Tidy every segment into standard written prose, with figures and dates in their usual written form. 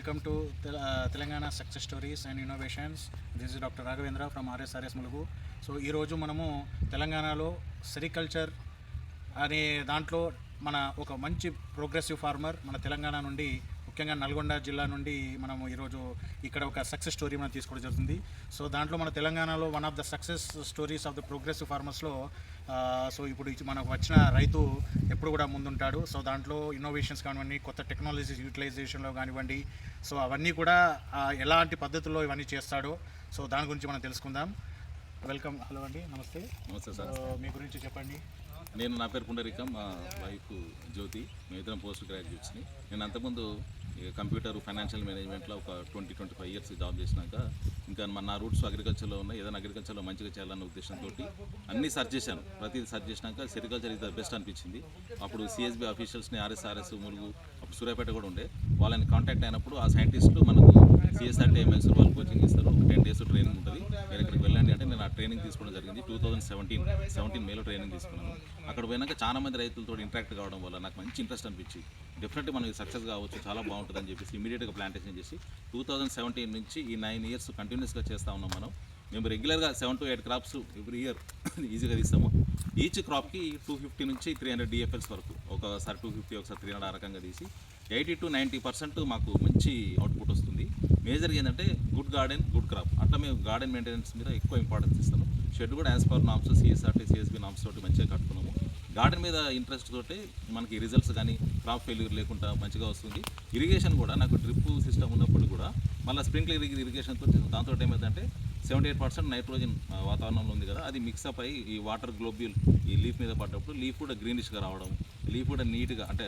Welcome to Telangana Success Stories and Innovations. This is Dr. Raghavendra from RSRS Mulugu. So ఈరోజు మనము తెలంగాణలో sericulture అనే దాంట్లో మన ఒక మంచి ప్రోగ్రెసివ్ ఫార్మర్ మన తెలంగాణ నుండి ముఖ్యంగా నల్గొండ జిల్లా నుండి మనము ఈరోజు ఇక్కడ ఒక సక్సెస్ స్టోరీ మనం తీసుకోవడం జరుగుతుంది. సో దాంట్లో మన తెలంగాణలో one of the success stories of the progressive ఫార్మర్స్లో సో ఇప్పుడు మనకు వచ్చిన రైతు ఎప్పుడు కూడా ముందుంటాడు. సో దాంట్లో ఇన్నోవేషన్స్ కానివ్వండి, కొత్త టెక్నాలజీస్ యూటిలైజేషన్లో కానివ్వండి, సో అవన్నీ కూడా ఎలాంటి పద్ధతుల్లో ఇవన్నీ చేస్తాడో సో దాని గురించి మనం తెలుసుకుందాం. వెల్కమ్. హలో అండి, నమస్తే. నమస్తే సార్. మీ గురించి చెప్పండి. నా పేరు పుండరీకం, మా వైఫ్ జ్యోతి. మేము ఇద్దరం పోస్ట్ గ్రాడ్యుయేట్స్ని. నేను అంతకుముందు కంప్యూటర్ ఫైనాన్షియల్ మేనేజ్మెంట్లో ఒక 20-25 ఇయర్స్ జాబ్ చేసినాక ఇంకా నా రూట్స్ అగ్రికల్చర్లో ఉన్నాయి, ఏదైనా అగ్రికల్చర్లో మంచిగా చేయాలన్న ఉద్దేశంతో అన్నీ సర్చ్ చేశాను. ప్రతిదీ సర్చ్ చేసినాక సెరికల్చర్ ఇది బెస్ట్ అనిపించింది. అప్పుడు సిఎస్బి ఆఫీషియల్స్ని RSRS ములుగు, అప్పుడు సూర్యాపేట కూడా ఉండే, వాళ్ళని కాంటాక్ట్ అయినప్పుడు ఆ సైంటిస్టులు మనకు CSRT మైసూర్ వాళ్ళు కోచింగ్ ఇస్తారు. 10 days ట్రైనింగ్ ఉంటుంది, మీరు ఇక్కడికి వెళ్ళండి అంటే నేను ఆ ట్రైనింగ్ తీసుకోవడం జరిగింది. 2017 మేలో ట్రైనింగ్ తీసుకున్నాను. అక్కడ పోయినాక చాలా మంది రైతులతో ఇంటరాక్ట్ కావడం వల్ల నాకు మంచి ఇంట్రెస్ట్ అనిపించి డెఫినెట్లీ మనం సక్సెస్ కావచ్చు, చాలా బాగుంటుంది అని చెప్పేసి ఇమీడియట్గా ప్లాంటేషన్ చేసి 2017 నుంచి ఈ 9 years కంటిన్యూస్గా చేస్తూ ఉన్నాం. మేము రెగ్యులర్గా 7 to 8 క్రాప్స్ ఎవ్రీ ఇయర్ ఈజీగా తీస్తాము. ఈచ్ క్రాప్కి 250 నుంచి 300 DFLs వరకు, ఒకసారి 250, ఒకసారి 300 ఆ రకంగా తీసి 80 to 90% మాకు మంచి అవుట్పుట్ వస్తుంది. మేజర్గా ఏంటంటే గుడ్ గార్డెన్, గుడ్ క్రాప్. అట్లా మేము గార్డెన్ మెయింటెనెన్స్ మీద ఎక్కువ ఇంపార్టెన్స్ ఇస్తాము. షెడ్ కూడా as per norms, CSRT, CSB norms తోటి మంచిగా కట్టుకున్నాము. గార్డెన్ మీద ఇంట్రెస్ట్ తోటి మనకి రిజల్ట్స్ కానీ క్రాప్ ఫెయిల్యూర్ లేకుండా మంచిగా వస్తుంది. ఇరిగేషన్ కూడా నాకు డ్రిప్ సిస్టమ్ ఉన్నప్పుడు కూడా మళ్ళీ స్ప్రింక్లర్ ఇరిగేషన్తో దాంతో ఏమైందంటే 78% నైట్రోజన్ వాతావరణంలో ఉంది కదా, అది మిక్సప్ అయ్యి ఈ వాటర్ గ్లోబ్యూల్ ఈ లీఫ్ మీద పడ్డప్పుడు లీఫ్ కూడా గ్రీనిష్గా రావడం, లీఫ్ కూడా నీట్గా అంటే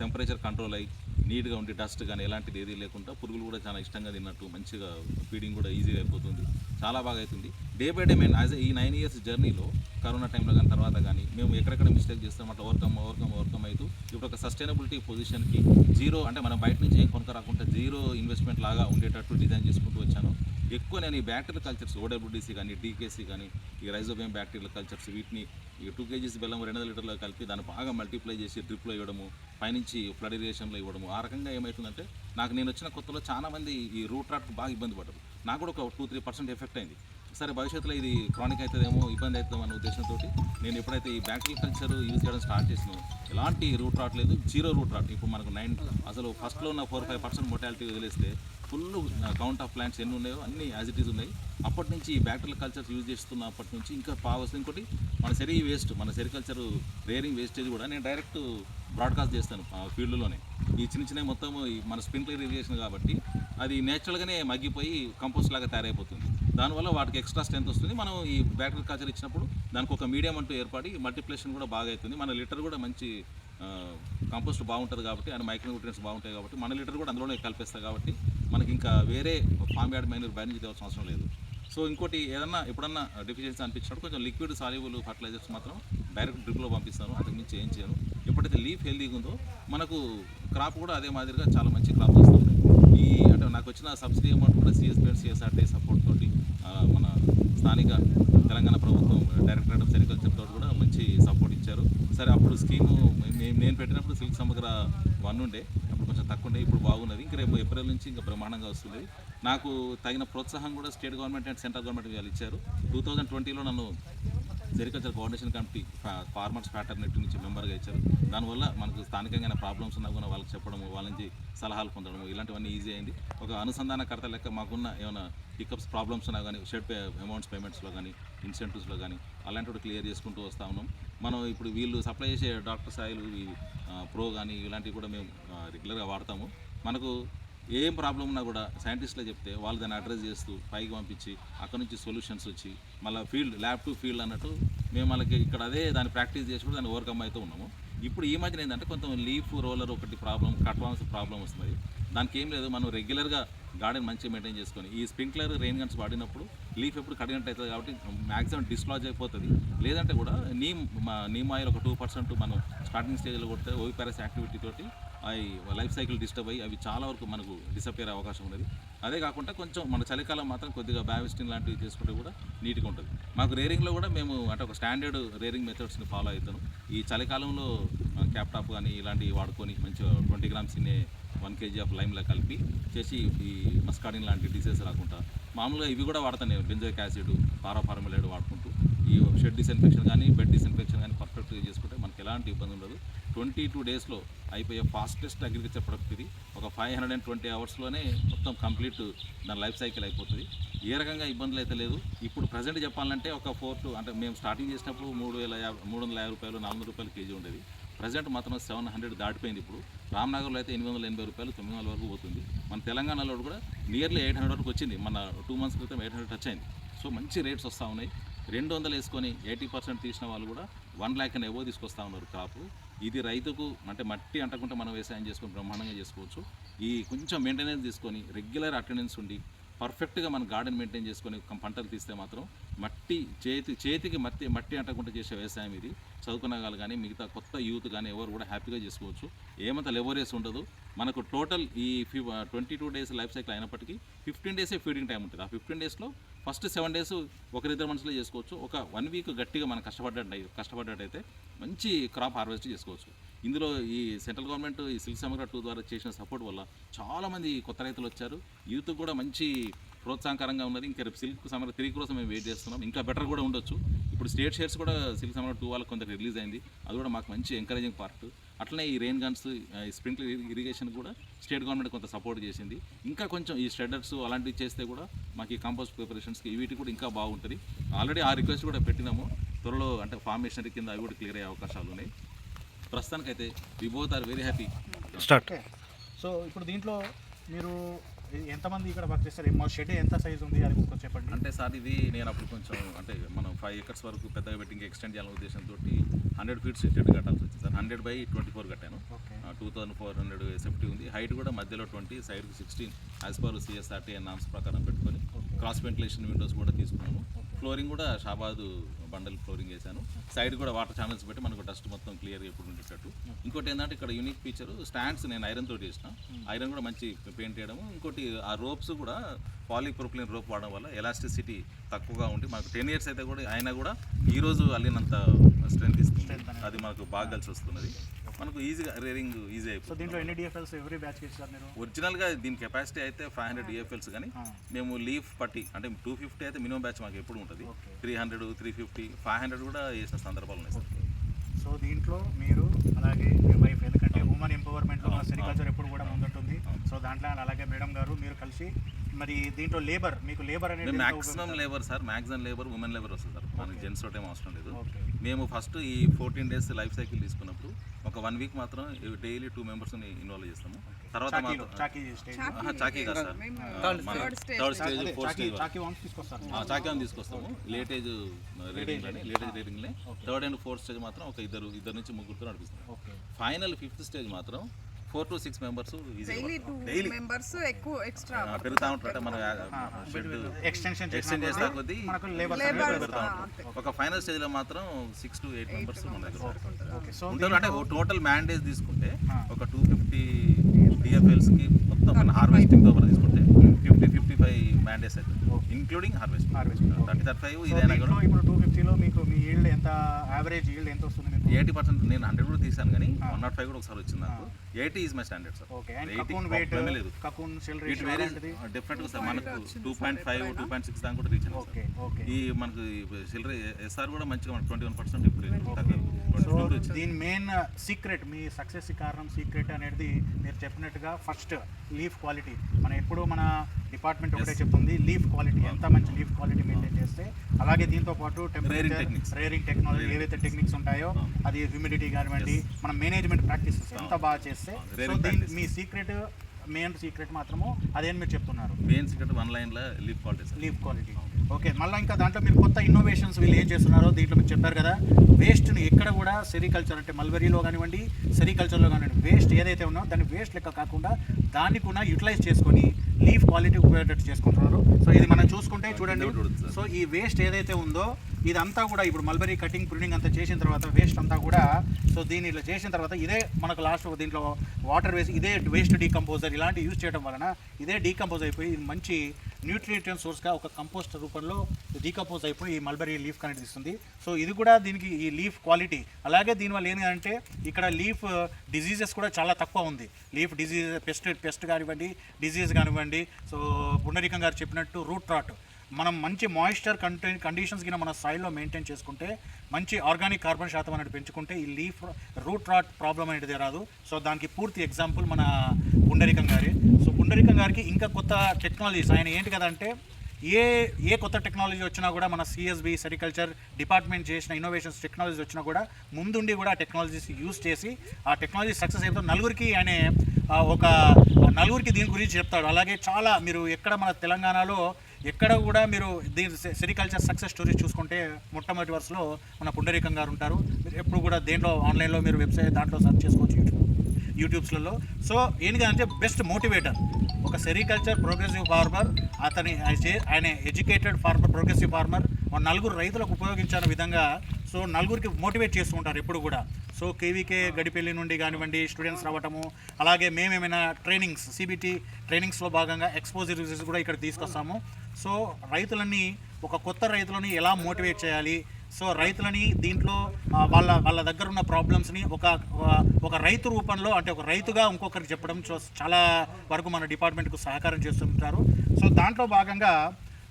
టెంపరేచర్ కంట్రోల్ అయ్యి నీట్గా ఉండి డస్ట్ కానీ ఎలాంటిది ఏది లేకుండా పురుగులు కూడా చాలా ఇష్టంగా తిన్నట్టు మంచిగా ఫీడింగ్ కూడా ఈజీగా అయిపోతుంది, చాలా బాగా అవుతుంది. డే బై డే మేము ఈ 9 years జర్నీలో కరోనా టైంలో కానీ తర్వాత కానీ మేము ఎక్కడెక్కడ మిస్టేక్ చేస్తాం అట్లా ఓవర్కమ్ అవుతూ ఇప్పుడు ఒక సస్టైనబిలిటీ పొజిషన్కి జీరో అంటే మనం బయట నుంచి ఏం కొనుక రాకుండా జీరో ఇన్వెస్ట్మెంట్ లాగా ఉండేటట్టు డిజైన్ చేసుకుంటూ వచ్చాను. ఎక్కువ నేను ఈ బ్యాక్టీరియల్ కల్చర్స్ OWDC కానీ DKC కానీ ఈ రైజోబియం బ్యాక్టీరియల్ కల్చర్స్ వీటిని ఈ 2 kgs బెల్లం 200 లీటర్లో కలిపి దాన్ని బాగా మల్టిప్లై చేసి డ్రిప్లో ఇవ్వడము, పైనుంచి ఫ్లడ్ ఇరిగేషన్లో ఇవ్వడము. ఆ రకంగా ఏమవుతుందంటే నాకు నేను వచ్చిన కొత్తలో చాలామంది ఈ రూట్ రాట్కి బాగా ఇబ్బంది పడ్డారు. నాకు కూడా ఒక 2-3% ఎఫెక్ట్ అయింది. సరే భవిష్యత్తులో ఇది క్రానిక్ అవుతుందేమో, ఇబ్బంది అవుతుందేమో అనే ఉద్దేశంతో నేను ఎప్పుడైతే ఈ బ్యాక్టీరియల్ కల్చర్ యూజ్ చేయడం స్టార్ట్ చేసినాను, ఎలాంటి రూట్ రాట్ లేదు, జీరో రూట్ రాట్. ఇప్పుడు మనకు 9 అసలు ఫస్ట్లో ఉన్న 4-5% మొటాలిటీ వదిలేస్తే ఫుల్ కౌంట్ ఆఫ్ ప్లాంట్స్ ఎన్ని ఉన్నాయో అన్నీ యాజ్ ఇట్ ఈజ్ ఉన్నాయి. అప్పటి నుంచి ఈ బ్యాక్టీరియల్ కల్చర్స్ యూజ్ చేస్తున్నప్పటి నుంచి ఇంకా వస్తుంది. ఇంకోటి మన సెరికల్చర్ రేరింగ్ వేస్టేజ్ కూడా నేను డైరెక్ట్ బ్రాడ్కాస్ట్ చేస్తాను ఫీల్డ్లోనే. ఈ చిన్న మొత్తం మన స్ప్రింక్లర్ ఇరిగేషన్ కాబట్టి అది నేచురల్గానే మగ్గిపోయి కంపోస్ట్ లాగా తయారైపోతుంది. దానివల్ల వాటికి ఎక్స్ట్రా స్ట్రెంత్ వస్తుంది. మనం ఈ బ్యాక్టీరియల్ కల్చర్ ఇచ్చినప్పుడు దానికి ఒక మీడియం అంటూ ఏర్పడి మల్టిప్లేషన్ కూడా బాగా అవుతుంది. మన లిటర్ కూడా మంచి కంపోస్ట్ బాగుంటుంది కాబట్టి, అండ్ మైక్రోన్యూట్రియన్స్ బాగుంటాయి కాబట్టి మన లిటర్ కూడా అందులోనే కలిపేస్తాయి కాబట్టి మనకి ఇంకా వేరే ఫామ్ యార్డ్ మైనర్ బయట నుంచి తేవాల్సిన అవసరం లేదు. సో ఇంకోటి ఏదన్నా ఎప్పుడన్నా డెఫిషియన్సీ అనిపించినప్పుడు కొంచెం లిక్విడ్ సాల్యుబుల్ ఫర్టిలైజర్స్ మాత్రం డైరెక్ట్ డ్రిప్లో పంపిస్తాను, అంతకుమించి ఏం చేయను. ఎప్పుడైతే లీఫ్ హెల్దీగా ఉందో మనకు క్రాప్ కూడా అదే మాదిరిగా చాలా మంచి క్రాప్ వస్తుంది. అంటే నాకు వచ్చిన సబ్సిడీ అమౌంట్ కూడా CSB అండ్ CSRT సపోర్ట్ తోటి మన స్థానిక తెలంగాణ ప్రభుత్వం డైరెక్టరేట్ ఆఫ్ సెరికల్చర్ తోటి కూడా మంచి సపోర్ట్ ఇచ్చారు. సరే అప్పుడు స్కీము నేను పెట్టినప్పుడు సిల్క్ సమగ్ర 1 ఉండే, అప్పుడు కొంచెం తక్కువ ఉండే, ఇప్పుడు బాగున్నది. ఇంక రేపు ఏప్రిల్ నుంచి ఇంకా బ్రహ్మాండంగా వస్తుంది. నాకు తగిన ప్రోత్సాహం కూడా state government and central government వాళ్ళు ఇచ్చారు. 2020లో నన్ను sericulture coordination committee farmers fraternity నుంచి మెంబర్గా ఇచ్చారు. దానివల్ల మనకు స్థానికంగా ప్రాబ్లమ్స్ ఉన్నా కూడా వాళ్ళకి చెప్పడము, వాళ్ళ నుంచి సలహాలు పొందడము ఇలాంటివన్నీ ఈజీ అయింది. ఒక అనుసంధానకర్త లెక్క మాకున్న ఏమైనా పికప్స్ ప్రాబ్లమ్స్ ఉన్నా కానీ షెడ్ అమౌంట్స్ పేమెంట్స్లో కానీ ఇన్సెంటివ్స్లో కానీ అలాంటివి క్లియర్ చేసుకుంటూ వస్తూ ఉన్నాం. మనం ఇప్పుడు వీళ్ళు సప్లై చేసే డాక్టర్ సాయిలు ప్రో కానీ ఇలాంటివి కూడా మేము రెగ్యులర్గా వాడతాము. మనకు ఏం ప్రాబ్లం ఉన్నా కూడా సైంటిస్టులే చెప్తే వాళ్ళు దాన్ని అడ్రస్ చేస్తూ పైకి పంపించి అక్కడ నుంచి సొల్యూషన్స్ వచ్చి మళ్ళీ ల్యాబ్ టు ఫీల్డ్ అన్నట్టు మేము వాళ్ళకి ఇక్కడ అదే దాన్ని ప్రాక్టీస్ చేసి కూడా దాన్ని ఓవర్కమ్ అవుతూ ఉన్నాము. ఇప్పుడు ఈ మధ్యన ఏంటంటే కొంచెం లీఫ్ రోలర్ ఒకటి ప్రాబ్లం, కట్వాన్స్ ప్రాబ్లం వస్తుంది. దానికి ఏం లేదు, మనం రెగ్యులర్గా గార్డెన్ మంచిగా మెయింటైన్ చేసుకొని ఈ స్ప్రింక్లర్ రెయిన్ గన్స్ వాడినప్పుడు లీఫ్ ఎప్పుడు కడిగినట్టు అవుతుంది కాబట్టి మ్యాక్సిమం డిస్లాజ్ అయిపోతుంది. లేదంటే కూడా నీమ్ ఆయిల్ ఒక 2% మనం స్టార్టింగ్ స్టేజ్లో కొడితే ఓవిపారస్ యాక్టివిటీ తోటి అవి లైఫ్ సైకిల్ డిస్టర్బ్ అయ్యి అవి చాలా వరకు మనకు డిసప్పేర్ అవకాశం ఉన్నది. అదే కాకుండా కొంచెం మన చలికాలం మాత్రం కొద్దిగా బ్యావిస్టిన్ లాంటివి చేసుకుంటే కూడా నీట్గా ఉంటుంది. మాకు రేరింగ్లో కూడా మేము అంటే ఒక స్టాండర్డ్ రేరింగ్ మెథడ్స్ని ఫాలో అవుతాను. ఈ చలికాలంలో క్యాప్ టాప్ కానీ ఇలాంటివి వాడుకొని మంచిగా 20 grams 1 kg ఆఫ్ లైమ్లో కలిపి చేసి ఈ మస్కాడిన్ లాంటి డిసీజెస్ రాకుండా మామూలుగా ఇవి కూడా వాడతాను నేను, బెంజోయిక్ యాసిడ్, పారాఫార్మలైడ్ వాడుకుంటూ ఈ షెడ్ డిస్ఇన్ఫెక్షన్ కానీ బెడ్ డిస్ఇన్ఫెక్షన్ కానీ పర్ఫెక్ట్గా చేసుకుంటే మనకి ఎలాంటి ఇబ్బంది ఉండదు. 22 డేస్లో అయిపోయే ఫాస్టెస్ట్ అగ్రికల్చర్ ప్రొడక్ట్ ఇది. ఒక 520 అవర్స్లోనే మొత్తం కంప్లీట్ దాని లైఫ్ సైకిల్ అయిపోతుంది. ఏ రకంగా ఇబ్బందులు అయితే లేదు. ఇప్పుడు ప్రజెంట్ చెప్పాలంటే ఒక 4 అంటే మేము స్టార్టింగ్ చేసినప్పుడు 350 రూపాయలు 400 రూపాయలు కేజీ ఉండేది. ప్రజెంట్ మాత్రం 700 దాటిపోయింది. ఇప్పుడు రామ్నగర్లో అయితే 880 రూపాయలు 900 వరకు పోతుంది. మన తెలంగాణలో కూడా నియర్లీ 800 వరకు వచ్చింది. మన 2 months క్రితం 800 టచ్ అయింది. సో మంచి రేట్స్ వస్తూ ఉన్నాయి. 200 వేసుకొని 80% తీసిన వాళ్ళు కూడా 1 lakh అని ఎవో తీసుకొస్తూ ఉన్నారు క్రాపు. ఇది రైతుకు అంటే మట్టి అంటకుండా మనం వ్యవసాయం చేసుకొని బ్రహ్మాండంగా చేసుకోవచ్చు. ఈ కొంచెం మెయింటెనెన్స్ తీసుకొని రెగ్యులర్ అటెండెన్స్ ఉండి పర్ఫెక్ట్గా మన గార్డెన్ మెయింటైన్ చేసుకొని పంటలు తీస్తే మాత్రం మట్టి చేతికి మట్టి అంటకుండా చేసే వ్యవసాయం ఇది. చదువుకున్న వాళ్ళు కానీ మిగతా కొత్త యూత్ కానీ ఎవరు కూడా హ్యాపీగా చేసుకోవచ్చు. ఏమంత లెవరేస్ ఉండదు. మనకు టోటల్ ఈ 22 డేస్ లైఫ్ సైకిల్ అయినప్పటికీ 15 డేసే ఫీడింగ్ టైం ఉంటుంది. ఆ 15 డేస్లో ఫస్ట్ 7 days ఒకరిద్దరు మనుషులు చేసుకోవచ్చు. ఒక 1 week గట్టిగా మనం కష్టపడ్డట్టయితే మంచి క్రాప్ హార్వెస్ట్ చేసుకోవచ్చు. ఇందులో ఈ సెంట్రల్ గవర్నమెంట్ ఈ సిల్క్ సమగ్ర 2 ద్వారా చేసిన సపోర్ట్ వల్ల చాలామంది కొత్త రైతులు వచ్చారు. యూత్ కూడా మంచి ప్రోత్సాహకరంగా ఉన్నది. ఇంకా రేపు సిల్క్ సమగ్ర 3 కోసం మేము వెయిట్ చేస్తున్నాం. ఇంకా బెటర్ కూడా ఉండొచ్చు. ఇప్పుడు స్టేట్ షేర్స్ కూడా సిల్క్ సమగ్ర 2 వాళ్ళకి కొంత రిలీజ్ అయింది. అది కూడా మాకు మంచి ఎంకరేజింగ్ పార్ట్. అట్లనే ఈ రెయిన్ గన్స్, ఈ స్ప్రింక్లర్ ఇరిగేషన్ కూడా స్టేట్ గవర్నమెంట్ కొంత సపోర్ట్ చేసింది. ఇంకా కొంచెం ఈ స్ట్రెడర్స్ అలాంటివి చేస్తే కూడా మాకు ఈ కంపోస్ట్ ప్రిపరేషన్స్కి వీటి కూడా ఇంకా బాగుంటుంది. ఆల్రెడీ ఆ రిక్వెస్ట్ కూడా పెట్టినాము. త్వరలో అంటే ఫార్మ్ మిషనరీ కింద అవి కూడా క్లియర్ అయ్యే అవకాశాలు ఉన్నాయి. ప్రస్తుతానికైతే we both are very happy. Start. So ఇప్పుడు దీంట్లో మీరు ఎంతమంది ఇక్కడ వర్క్ చేస్తారు? మా షెడ్ ఎంత సైజ్ ఉంది అది కొంచెం చెప్పండి. అంటే సార్ ఇది నేను అప్పుడు కొంచెం అంటే మనం 5 acres వరకు పెద్దగా పెట్టి ఇంకా ఎక్స్టెండ్ చేయాలనే ఉద్దేశంతో 100 feet షెడ్ కట్టాల్సి వచ్చింది సార్. 100/24 కట్టాను. 2400 సేఫ్టీ ఉంది. హైట్ కూడా మధ్యలో 20, సైడ్కి 16 యాజ్ పర్ CSRT నామ్స్ ప్రకారం పెట్టుకొని క్రాస్ వెంటిలేషన్ విండోస్ కూడా తీసుకున్నాము. ఫ్లోరింగ్ కూడా షాబాద్ బండల్ ఫ్లోరింగ్ వేసాను. సైడ్ కూడా వాటర్ ఛానల్స్ పెట్టి మనకు డస్ట్ మొత్తం క్లియర్గా ఎప్పుడు ఉండేటట్టు. ఇంకోటి ఏంటంటే ఇక్కడ యూనిక్ ఫీచర్ స్టాండ్స్ నేను ఐరన్ తోటి చేసిన. ఐరన్ కూడా మంచి పెయింట్ చేయడము. ఇంకోటి ఆ రోప్స్ కూడా పాలీప్రొపిలీన్ రోప్ వాడడం వల్ల ఎలాస్టిసిటీ తక్కువగా ఉండి మనకు 10 years అయితే కూడా అయినా కూడా ఈరోజు అల్లినంత స్ట్రెంత్ ఇస్తుంది. అది మనకు బాగా కలిసి వస్తున్నది. మనకు ఈజీగా రేరింగ్ ఈజీ అయిపోతుంది. సో దీంట్లో ఎన్ని DFLs ఎవ్రీ బ్యాచ్ ఇస్తారు మీరు? ఒరిజినల్గా దీని కెపాసిటీ అయితే 500 DFLs కానీ మేము లీఫ్ పట్టి అంటే 250 అయితే మినిమం బ్యాచ్ మాకు ఎప్పుడు ఉంటుంది. 300, 350, 500 కూడా వేసిన సందర్భాలు ఉన్నాయి సార్. సో దీంట్లో మీరు అలాగే మీ వైఫ్, ఎందుకంటే ఉమెన్ ఎంపవర్మెంట్లో మన సెరికల్చర్ ఎప్పుడు కూడా ముందుంటుంది. సో దాంట్లో అలాగే మేడం గారు మీరు కలిసి మరి దీంట్లో లేబర్, మీకు లేబర్ అనేది maximum labour sir, maximum labour women labour వస్తుంది సార్. మనకి జెంట్స్ తోటి ఏం అవసరం లేదు. మేము ఫస్ట్ ఈ 14 days లైఫ్ సైకిల్ తీసుకున్నప్పుడు ఒక 1 week మాత్రం డైలీ 2 members ఇన్వాల్వ్ చేస్తాము. తర్వాత చాకీ కాదు sir, third stage 4th stage Chaki అని తీసుకొస్తాము. లేటేజ్ రేటింగ్లే 3rd and 4th స్టేజ్ మాత్రం ఒక ఇద్దరు నుంచి ముగ్గురుతో నడిపిస్తాం. ఫైనల్ 5th స్టేజ్ మాత్రం 4 to 6 members డైలీ పెరుగుతూ ఉంటారు. మన ఎక్స్టెన్షన్ చేస్తా కొద్దీ పెరుగుతూ ఉంటారు. ఒక ఫైనల్ స్టేజ్లో మాత్రం 6 to 8 members మన దగ్గర ఉంటారు. అంటే టోటల్ మ్యాండేజ్ తీసుకుంటే ఒక 250 DFLsకి మొత్తం మన హార్వెస్టింగ్ తో తీసుకుంటే 50-55 మ్యాండేస్ అవుతుంది ఇంక్లూడింగ్ హార్వెస్టింగ్. 30-35 ఇదైనా కూడా ఇప్పుడు 250లో మీకు మీ ఈల్డ్ ఎంత, యావరేజ్ ఈల్డ్ ఎంత వస్తుంది మీకు? 80%. నేను 100 కూడా తీసాను కానీ 105 కూడా ఒకసారి వచ్చింది నాకు. 80 ఈజ్ మై స్టాండర్డ్ సార్. డెఫినెట్గా సార్ మనకు 2.5, 2.6 దాకా కూడా రీచ్ అయింది. ఈ మనకు సిల్లర్ ఎస్ఆర్ కూడా మంచిగా 21% ఇప్పుడు. దీని మెయిన్ సీక్రెట్, మీ సక్సెస్ కారణం సీక్రెట్ అనేది మీరు చెప్పినట్టుగా ఫస్ట్ లీఫ్ క్వాలిటీ. మన ఎప్పుడు మన డిపార్ట్మెంట్ ఒకటే చెప్తుంది లీఫ్ క్వాలిటీ, ఎంత మంచి లీఫ్ క్వాలిటీ మెయింటైన్ చేస్తే, అలాగే దీంతో పాటు టెంపరేచర్ రేరింగ్ టెక్నాలజీ ఏవైతే టెక్నిక్స్ ఉంటాయో అది హ్యూమిడిటీ కానివ్వండి, మన మేనేజ్మెంట్ ప్రాక్టీసెస్ ఎంత బాగా చేస్తే, సో దీని మీ సీక్రెట్ మెయిన్ సీక్రెట్ మాత్రము అదేని మీరు చెప్తున్నారు. మెయిన్ సీక్రెట్ 1 lineలో లీఫ్ క్వాలిటీ. ఓకే, మళ్ళీ ఇంకా దాంట్లో మీరు కొత్త ఇన్నోవేషన్స్ వీళ్ళు ఏం చేస్తున్నారో దీంట్లో మీరు చెప్పారు కదా, వేస్ట్ని ఎక్కడ కూడా సెరికల్చర్ అంటే మల్బరీలో కానివ్వండి, సెరికల్చర్లో కానివ్వండి, వేస్ట్ ఏదైతే ఉన్నో దాన్ని వేస్ట్ లెక్క కాకుండా దాన్ని కూడా యూటిలైజ్ చేసుకొని లీఫ్ క్వాలిటీ ఉపయోగపడేటట్టు చేసుకుంటున్నారు. సో ఇది మనం చూసుకుంటే చూడండి, సో ఈ వేస్ట్ ఏదైతే ఉందో ఇదంతా కూడా ఇప్పుడు మల్బరీ కటింగ్ ప్రునింగ్ అంతా చేసిన తర్వాత వేస్ట్ అంతా కూడా, సో దీన్ని ఇట్లా చేసిన తర్వాత ఇదే మనకు లాస్ట్ దీంట్లో వాటర్ వేసి ఇదే వేస్ట్ డీకంపోజర్ ఇలాంటివి యూజ్ చేయడం వలన ఇదే డీకంపోజ్ అయిపోయి మంచి న్యూట్రియంట్ సోర్స్గా ఒక కంపోస్ట్ రూపంలో డీకంపోజ్ అయిపోయి ఈ మల్బరీ లీఫ్ అనేది ఇస్తుంది. సో ఇది కూడా దీనికి ఈ లీఫ్ క్వాలిటీ, అలాగే దీనివల్ల ఏంటంటే ఇక్కడ లీఫ్ డిజీజెస్ కూడా చాలా తక్కువ ఉంది. లీఫ్ డిజీజ్ పెస్ట్ కానివ్వండి, డిజీజ్ కానివ్వండి. సో పుండరీకం గారు చెప్పినట్టు రూట్ రాట్, మనం మంచి మాయిశ్చర్ కండిషన్స్ కింద మన సాయిల్లో మెయింటైన్ చేసుకుంటే, మంచి ఆర్గానిక్ కార్బన్ శాతం అనేది పెంచుకుంటే ఈ లీఫ్ రూట్ రాట్ ప్రాబ్లం అనేది రాదు. సో దానికి పూర్తి ఎగ్జాంపుల్ మన పుండరీకం గారి. సో పుండరీకం గారికి ఇంకా కొత్త టెక్నాలజీస్, ఆయన ఏంటి కదంటే ఏ కొత్త టెక్నాలజీ వచ్చినా కూడా మన సిఎస్బి సెరికల్చర్ డిపార్ట్మెంట్ చేసిన ఇన్నోవేషన్స్ టెక్నాలజీస్ వచ్చినా కూడా ముందుండి కూడా ఆ టెక్నాలజీస్ యూజ్ చేసి ఆ టెక్నాలజీ సక్సెస్ అయిపోతే నలుగురికి ఆయన ఒక నలుగురికి దీని గురించి చెప్తాడు. అలాగే చాలా మీరు ఎక్కడ మన తెలంగాణలో ఎక్కడ కూడా మీరు దీని సెరికల్చర్ సక్సెస్ స్టోరీస్ చూసుకుంటే మొట్టమొదటి వరుసలో మన పుండరీకం గారు ఉంటారు. మీరు ఎప్పుడు కూడా దేంట్లో ఆన్లైన్లో మీరు వెబ్సైట్ దాంట్లో సెర్చ్ చేసుకోవచ్చు యూట్యూబ్స్లలో. సో ఏంటంటే బెస్ట్ మోటివేటర్ ఒక సెరికల్చర్ ప్రోగ్రెసివ్ ఫార్మర్, ఆయన ఎడ్యుకేటెడ్ ఫార్మర్, ప్రోగ్రెసివ్ ఫార్మర్, నలుగురు రైతులకు ఉపయోగించిన విధంగా సో నలుగురికి మోటివేట్ చేస్తూ ఉంటారు ఎప్పుడు కూడా. సో కేవీకే గడిపెల్లి నుండి కానివ్వండి స్టూడెంట్స్ రావటము, అలాగే మేమేమైనా ట్రైనింగ్స్ సిబిటి ట్రైనింగ్స్లో భాగంగా ఎక్స్పోజర్ రిజల్ట్స్ కూడా ఇక్కడ తీసుకొస్తాము. సో రైతులని, ఒక కొత్త రైతులని ఎలా మోటివేట్ చేయాలి, సో రైతులని దీంట్లో వాళ్ళ దగ్గర ఉన్న ప్రాబ్లమ్స్ని ఒక రైతు రూపంలో, అంటే ఒక రైతుగా ఇంకొకరికి చెప్పడం చాలా వరకు మన డిపార్ట్మెంట్కు సహకారం చేస్తుంటారు. సో దాంట్లో భాగంగా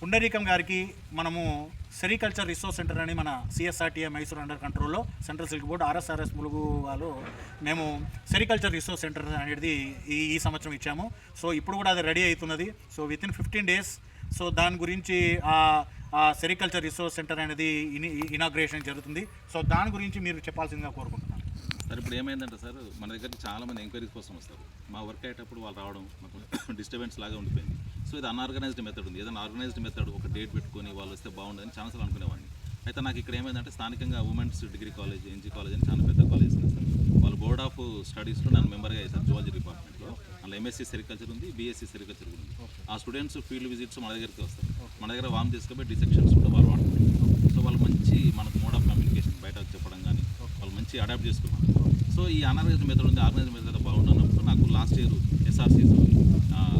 పుండరీకం గారికి మనము సెరికల్చర్ రిసోర్స్ సెంటర్ అని మన సిఎస్ఆర్టీఏ మైసూర్ అండర్ కంట్రోల్లో సెంట్రల్ సిల్క్ బోర్డు ఆర్ఎస్ఆర్ఎస్ ములుగు వాళ్ళు మేము సెరికల్చర్ రిసోర్స్ సెంటర్ అనేది ఈ సంవత్సరం ఇచ్చాము. సో ఇప్పుడు కూడా అది రెడీ అవుతున్నది. సో వితిన్ 15 days సో దాని గురించి సెరికల్చర్ రిసోర్స్ సెంటర్ అనేది ఇనాగ్రేషన్ జరుగుతుంది. సో దాని గురించి మీరు చెప్పాల్సిందిగా కోరుకుంటున్నాను. సార్ ఇప్పుడు ఏమైందంటే సార్, మన దగ్గరికి చాలామంది ఎంక్వైరీస్ కోసం వస్తారు. మా వర్క్ అయ్యేటప్పుడు వాళ్ళు రావడం మాకు డిస్టర్బెన్స్ లాగా ఉండిపోయింది. సో ఇది అన్ఆర్గనైజ్డ్ మెథడ్ ఉంది. ఏదైనా ఆర్గనైజ్డ్ మెథడ్ ఒక డేట్ పెట్టుకొని వాళ్ళు వస్తే బాగుండదని చాలాసార్లు అనుకునేవాడిని. అయితే నాకు ఇక్కడ ఏమైందంటే స్థానికంగా women's degree college, NG college అని చాలా పెద్ద కాలేజ్ ఉంది సార్. వాళ్ళు బోర్డ్ ఆఫ్ స్టడీస్లో నన్ను మెంబర్గా వేశారు జువాలజీ డిపార్ట్మెంట్లో. అందులో ఎంఎస్సీ సెరికల్చర్ ఉంది, బీఎస్సీ సెరికల్చర్ ఉంది. ఆ స్టూడెంట్స్ ఫీల్డ్ విజిట్స్ మన దగ్గరికి వస్తారు. మన దగ్గర వామ్ తీసుకుపోయి డిసెక్షన్స్ కూడా వాళ్ళు వాడుకుంటారు. సో వాళ్ళు మంచి మనకు మోడ్ ఆఫ్ కమ్యూనికేషన్ బయట చెప్పడం కానీ వాళ్ళు మంచి అడాప్ట్ చేసుకున్నారు. సో ఈ అన్ఆర్గనైజ్డ్ మెథడ్ ఉంది, ఆర్గనైజ్డ్ మెథడ్ బాగుంటున్నప్పుడు నాకు లాస్ట్ ఇయర్ ఎస్ఆర్సీస్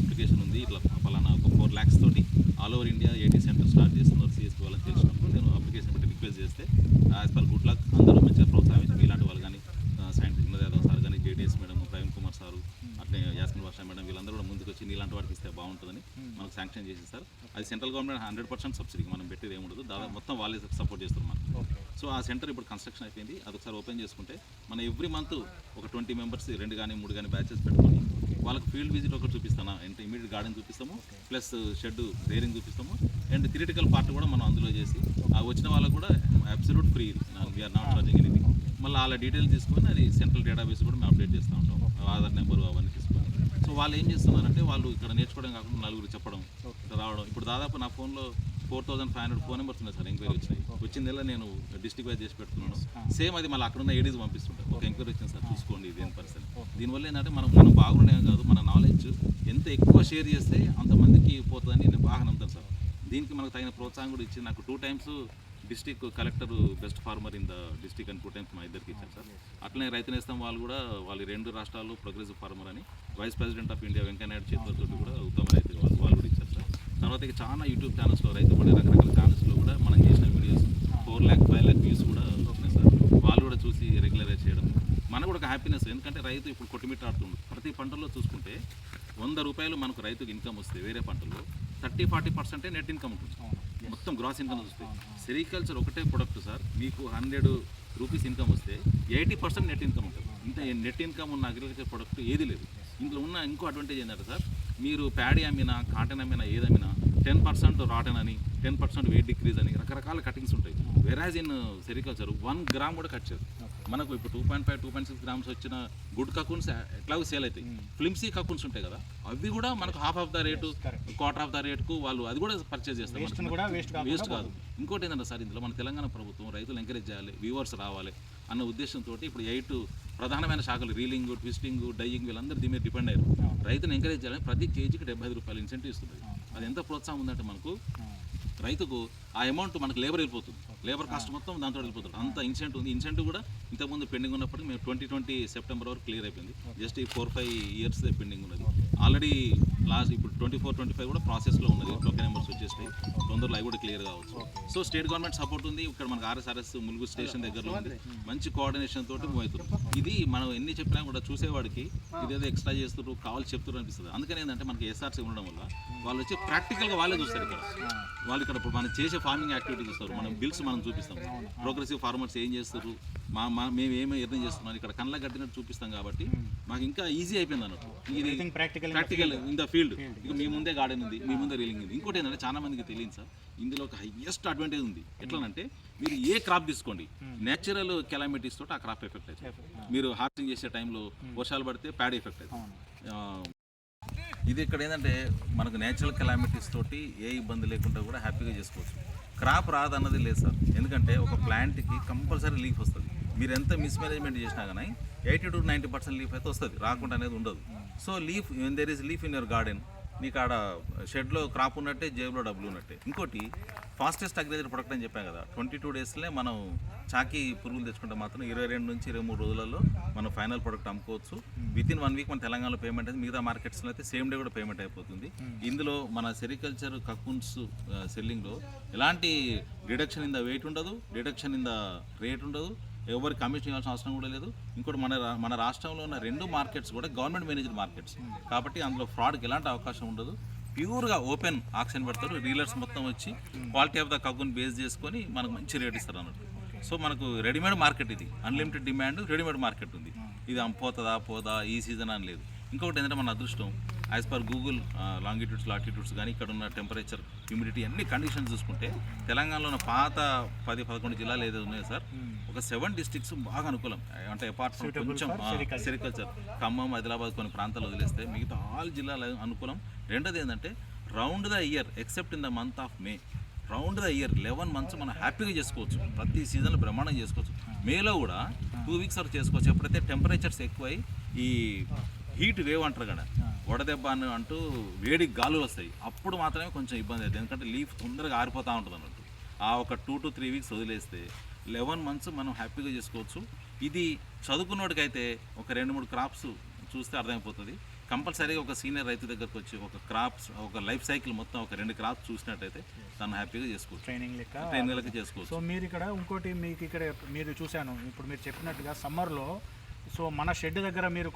అప్లికేషన్ ఉంది, ఇట్లా ఫలానా ఒక 4 lakhs తోటి all over India 80 centre start చేస్తున్నారు సిఎస్పీ వాళ్ళని తెలిసినప్పుడు నేను అప్లికేషన్ పెట్టి రిక్వెస్ట్ చేస్తే యాజ్ పర్ గుడ్ లక్ అందరూ మంచిగా ప్రోత్సహించి ఇలాంటి వాళ్ళు కానీ సైంటిస్ట్ యాదవ్ సార్ కానీ, JDS madam, Praveen Kumar sir, అట్లే యాస్మిన్ వర్ష మేడం, వీళ్ళందరూ కూడా ముందుకు వచ్చి ఇలాంటి వాటికి ఇస్తే బాగుంటుందని మనకు శాంక్షన్ చేసి సార్. అది సెంట్రల్ గవర్నమెంట్ 100% సబ్సిడీ, మనం పెట్టేది ఏముండదు, దాదాపు మొత్తం వాళ్ళే సపోర్ట్ చేస్తారు మనకు. సో ఆ సెంటర్ ఇప్పుడు కన్స్ట్రక్షన్ అయిపోయింది. అదొకసారి ఓపెన్ చేసుకుంటే మనం ఎవ్రీ మంత్ ఒక 20 members 2 కానీ 3 కానీ బ్యాచెస్ పెట్టుకొని వాళ్ళకి ఫీల్డ్ విజిట్ ఒకటి చూపిస్తాను, అంటే ఇమీడియట్ గార్డెన్ చూపిస్తాము, ప్లస్ షెడ్ రేరింగ్ చూపిస్తాము, అండ్ థియరిటికల్ పార్ట్ కూడా మనం అందులో చేసి ఆ వచ్చిన వాళ్ళకు కూడా absolute free, we're not charging anything. మళ్ళీ వాళ్ళ డీటెయిల్స్ తీసుకొని అది సెంట్రల్ డేటాబేస్ కూడా మేము అప్డేట్ చేస్తూ ఉంటాం, ఆధార్ నెంబరు అవన్నీ తీసుకొని. సో వాళ్ళు ఏం చేస్తున్నారంటే వాళ్ళు ఇక్కడ నేర్చుకోవడం కాకుండా నలుగురు చెప్పడం రావడం. ఇప్పుడు దాదాపు నా ఫోన్లో 4500 ఫోన్ నెంబర్స్ ఉన్నాయి సార్ ఎంక్వైరీ వచ్చినాయి. వచ్చిందల్లా నేను డిస్ట్రిక్ట్ వైజ్ చేసి పెడుతున్నాను. సేమ్ అది మళ్ళీ అక్కడ ఉన్న ఏడీస్ పంపిస్తుంటారు, ఒక ఎంక్వైరీ వచ్చింది సార్ చూసుకోండి ఇది ఏం పరిస్థితి. దీనివల్ల ఏంటంటే మనం బాగుండేది కాదు, మన నాలెడ్జ్ ఎంత ఎక్కువ షేర్ చేస్తే అంతమందికి పోతుందని నేను బాగా నమ్ముతాను సార్. దీనికి మనకు తగిన ప్రోత్సాహం కూడా ఇచ్చి నాకు 2 times district collector best farmer in the district అని 2 times మా ఇద్దరికి ఇచ్చారు సార్. అట్లనే రైతు నేస్తం వాళ్ళు కూడా వాళ్ళ 2 రాష్ట్రాల్లో ప్రోగ్రెసివ్ ఫార్మర్ అని vice president of India Venkaiah Naidu చేతులతో కూడా ఉత్తమ రైతు వాళ్ళు కూడా ఇచ్చారు సార్. తర్వాత ఇక చాలా యూట్యూబ్ ఛానల్స్లో రైతు పడే రకరకాల ఛానల్స్లో కూడా మనం చేసిన వీడియోస్ 4 lakh 5 lakh వ్యూస్ కూడా వచ్చినాయి సార్. వాళ్ళు కూడా చూసి రెగ్యులరైజ్ చేయడం మనకు కూడా ఒక హ్యాపీనెస్. ఎందుకంటే రైతు ఇప్పుడు కొట్టుమిట్టాడుతుంది. ప్రతి పంటల్లో చూసుకుంటే 100 రూపాయలు మనకు రైతుకు ఇన్కమ్ వస్తే వేరే పంటల్లో 30-40% నెట్ ఇన్కమ్ ఉంటుంది, మొత్తం గ్రాస్ ఇన్కమ్ వస్తే. సెరికల్చర్ ఒకటే ప్రొడక్ట్ సార్, మీకు 100 రూపీస్ ఇన్కమ్ వస్తే 80% నెట్ ఇన్కమ్ ఉంటుంది. ఇంత నెట్ ఇన్కమ్ ఉన్న అగ్రికల్చర్ ప్రొడక్ట్ ఏది లేదు. ఇందులో ఉన్న ఇంకో అడ్వాంటేజ్ ఏంటంటే సార్, మీరు ప్యాడీ అమ్మినా, కాటన్ అమ్మినా, ఏదమ్మినా 10% రాటన్ అని, 10% వెయిట్ డిక్రీజ్ అని రకరకాల కటింగ్స్ ఉంటాయి. వెరాజ్ ఇన్ సెరికల్చర్ 1 గ్రామ్ కూడా కట్ చేయదు. మనకు ఇప్పుడు 2.5, 2.6 grams వచ్చిన గుడ్ కకూన్స్ ఎట్లాగో సేల్ అవుతాయి. ఫ్లిమ్సీ కకూన్స్ ఉంటాయి కదా, అవి కూడా మనకు ½ of the rate, quarter of the రేటుకు వాళ్ళు అది కూడా పర్చేజ్ చేస్తారు. వేస్ట్ కాదు. ఇంకోటి ఏంటంటే సార్, ఇందులో మన తెలంగాణ ప్రభుత్వం రైతులు ఎంకరేజ్ చేయాలి, వ్యూవర్స్ రావాలి అన్న ఉద్దేశంతో ఇప్పుడు 8 ప్రధానమైన శాఖలు రీలింగ్, ట్విస్టింగ్, డైయింగ్ వీళ్ళందరూ దీని మీద డిపెండ్ అయ్యారు. రైతును ఎంకరేజ్ చేయాలని ప్రతి కేజీకి 75 రూపాయలు ఇన్సెంటివ్ ఇస్తుంది. అది ఎంత ప్రోత్సాహం ఉందంటే మనకు రైతుకు ఆ అమౌంట్ మనకు లేబర్ వెళ్ళిపోతుంది, లేబర్ కాస్ట్ మొత్తం దాంతో వెళ్ళిపోతుంది. అంత ఇన్సెంటివ్ ఉంది. ఇన్సెంటివ్ కూడా ఇంతకుముందు పెండింగ్ ఉన్నప్పటికీ మేము 2020 సెప్టెంబర్ వరకు క్లియర్ అయిపోయింది. జస్ట్ ఈ 4-5 years పెండింగ్ ఉన్నది. ఆల్రెడీ లాస్ట్ ఇప్పుడు 24-25 కూడా ప్రాసెస్లో ఉన్నది, టోకెన్ నెంబర్స్ వచ్చేస్తాయి తొందరలో, అవి కూడా క్లియర్ కావచ్చు. సో స్టేట్ గవర్నమెంట్ సపోర్ట్ ఉంది, ఇక్కడ మనకు ఆర్ఎస్ఆర్ఎస్ ములుగు స్టేషన్ దగ్గరలో ఉంది, మంచి కోఆర్డినేషన్ తోటి మూవ్ అవుతుంది. ఇది మనం ఎన్ని చెప్పినా కూడా చూసేవాడికి ఇదేదో ఎక్స్ట్రా చేస్తున్నారు కావాలి చెప్తున్నారు అనిపిస్తుంది. అందుకని ఏంటంటే మనకి ఎస్ఆర్సీ ఉండడం వల్ల వాళ్ళు వచ్చి ప్రాక్టికల్గా వాళ్ళే చూస్తారు. ఇక్కడ వాళ్ళు ఇక్కడ ఇప్పుడు మనం చేసే ఫార్మింగ్ యాక్టివిటీ చూస్తారు, మనం బిల్స్ మనం చూపిస్తాం, ప్రోగ్రెసివ్ ఫార్మర్స్ ఏం చేస్తారు, మేము ఏమేమి ఎర్న్ చేస్తున్నాం ఇక్కడ కళ్ళ కట్టినట్టు చూపిస్తాం. కాబట్టి మాకు ఇంకా ఈజీ అయిపోయింది అన్నట్టు. ఇది ప్రాక్టికల్ ఇన్ ద ఫీల్డ్. ఇక మీ ముందే గార్డెన్ ఉంది, మీ ముందే రీలింగ్ ఉంది. ఇంకోటి ఏంటంటే చాలా మందికి తెలియదు సార్, ఇందులో ఒక హైయెస్ట్ అడ్వాంటేజ్ ఉంది. ఎట్లనంటే మీరు ఏ క్రాప్ తీసుకోండి, నేచురల్ కెలామిటీస్ తోటి ఆ క్రాప్ ఎఫెక్ట్ అవుతుంది. మీరు హార్వెస్టింగ్ చేసే టైంలో వర్షాలు పడితే ప్యాడ్ ఎఫెక్ట్ అవుతుంది. ఇది ఇక్కడ ఏంటంటే మనకు నేచురల్ కెలామిటీస్ తోటి ఏ ఇబ్బంది లేకుండా కూడా హ్యాపీగా చేసుకోవచ్చు. క్రాప్ రాదన్నది లేదు సార్, ఎందుకంటే ఒక ప్లాంట్కి కంపల్సరీ లీఫ్ వస్తుంది. మీరు ఎంత మిస్మేనేజ్మెంట్ చేసినా కానీ 80 to 90% లీఫ్ అయితే వస్తుంది, రాకుండా అనేది ఉండదు. So leaf when there is leaf in your garden, నీకు ఆడ షెడ్లో క్రాప్ ఉన్నట్టే, జేబులో డబ్బులు ఉన్నట్టే. ఇంకోటి ఫాస్టెస్ట్ అగ్రికల్చర్ ప్రొడక్ట్ అని చెప్పాం కదా, 22 డేస్లే మనం చాకీ పురుగులు తెచ్చుకుంటే మాత్రం 22 నుంచి 23 రోజులలో మనం ఫైనల్ ప్రొడక్ట్ అమ్ముకోవచ్చు. వితిన్ 1 వీక్ మన తెలంగాణలో పేమెంట్ అయితే, మిగతా మార్కెట్స్లో అయితే సేమ్ డే కూడా పేమెంట్ అయిపోతుంది. ఇందులో మన సెరికల్చర్ కకూన్స్ సెల్లింగ్లో ఎలాంటి డిడక్షన్ ఇన్ ద వెయిట్ ఉండదు, డిడక్షన్ ఇన్ ద రేట్ ఉండదు, ఎవరు కమిషన్ ఇవ్వాల్సిన అవసరం కూడా లేదు. ఇంకోటి మన రాష్ట్రంలో ఉన్న 2 మార్కెట్స్ కూడా గవర్నమెంట్ మేనేజ్డ్ మార్కెట్స్ కాబట్టి అందులో ఫ్రాడ్కి ఎలాంటి అవకాశం ఉండదు. ప్యూర్గా ఓపెన్ ఆక్షన్ పెడతారు, డీలర్స్ మొత్తం వచ్చి quality of the cocoon base చేసుకొని మనకు మంచి రేట్ ఇస్తారు అన్నట్టు. సో మనకు రెడీమేడ్ మార్కెట్, ఇది అన్లిమిటెడ్ డిమాండ్ రెడీమేడ్ మార్కెట్ ఉంది. ఇది పోతుందా పోదా ఈ సీజన్ అని లేదు. ఇంకొకటి ఏంటంటే మన అదృష్టం, as per Google longitudes latitudes కానీ ఇక్కడ ఉన్న టెంపరేచర్, హ్యూమిడిటీ అన్ని కండిషన్స్ చూసుకుంటే తెలంగాణలో ఉన్న పాత 10-11 జిల్లాలు ఏదో ఉన్నాయో సార్, ఒక 7 డిస్ట్రిక్ట్స్ బాగా అనుకూలం. అంటే అపార్ట్ ఫ్రమ్ కొంచెం సెరికల్చర్, ఖమ్మం, ఆదిలాబాద్ కొన్ని ప్రాంతాలు వదిలేస్తే మిగతా ఆల్ జిల్లాలు అనుకూలం. రెండోది ఏంటంటే round the year except in the month of May, round the year 11 months మనం హ్యాపీగా చేసుకోవచ్చు. ప్రతి సీజన్లో బ్రహ్మాండం చేసుకోవచ్చు. మేలో కూడా 2 weeks వరకు చేసుకోవచ్చు. ఎప్పుడైతే టెంపరేచర్స్ ఎక్కువై ఈ హీట్ వేవ్ అంటారు కదా, వడదెబ్బ అని అంటూ వేడి గాలులు వస్తాయి, అప్పుడు మాత్రమే కొంచెం ఇబ్బంది అవుతుంది. ఎందుకంటే లీఫ్ తొందరగా ఆరిపోతూ ఉంటుంది అన్నట్టు. ఆ ఒక 2 to 3 weeks వదిలేస్తే 11 months మనం హ్యాపీగా చేసుకోవచ్చు. ఇది చదువుకున్నోడికైతే ఒక 2-3 క్రాప్స్ చూస్తే అర్థమైపోతుంది. కంపల్సరీగా ఒక సీనియర్ రైతు దగ్గరకు వచ్చి ఒక లైఫ్ సైకిల్ మొత్తం ఒక 2 క్రాప్స్ చూసినట్టయితే తను హ్యాపీగా చేసుకోవచ్చు, ట్రైనింగ్ లెక్క చేసుకోవచ్చు. సో మీరు ఇక్కడ ఇంకోటి మీకు ఇక్కడ మీరు చూశాను, ఇప్పుడు మీరు చెప్పినట్టుగా సమ్మర్లో సో మన షెడ్ దగ్గర మీరు